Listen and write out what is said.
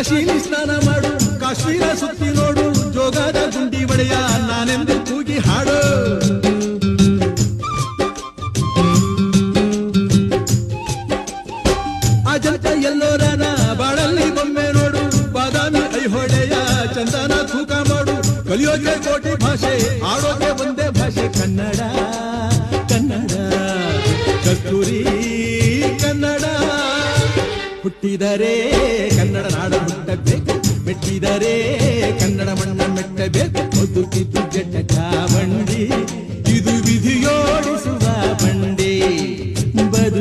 ಕಾಶಿಲಿ ಸ್ನಾನ ಮಾಡು, ಕಾಶ್ಮೀರ ಸುತ್ತಿ ನೋಡು, ಜೋಗದ ಗುಂಡಿ ಒಡೆಯ ನಾನೆಂದು ಕೂಗಿ ಹಾಡು. ಅಜಂತ ಎಲ್ಲೋರನ ಬಾಳಲ್ಲಿ ಬೊಮ್ಮೆ ನೋಡು, ಬಾದಾಮಿ ಐಹೊಳೆಯ ಚಂದನ ತೂಕ ಮಾಡು. ಕಲಿಯೋಕೆ ಕೋಟಿ ಭಾಷೆ, ಆಡೋಕೆ ಒಂದೇ ಭಾಷೆ ಕನ್ನಡ. ಕನ್ನಡ ಕಸ್ತೂರಿ ಕನ್ನಡ. ಹುಟ್ಟಿದರೆ ಕನ್ನಡ ನಾಡ ಹುಟ್ಟಬೇಕು, ಮೆಟ್ಟಿದರೆ ಕನ್ನಡ ಮಣ್ಣ ಮೆಟ್ಟಬೇಕು. ಬದುಕಿದ್ದು ಜಟ ಚಾವಂಡಿ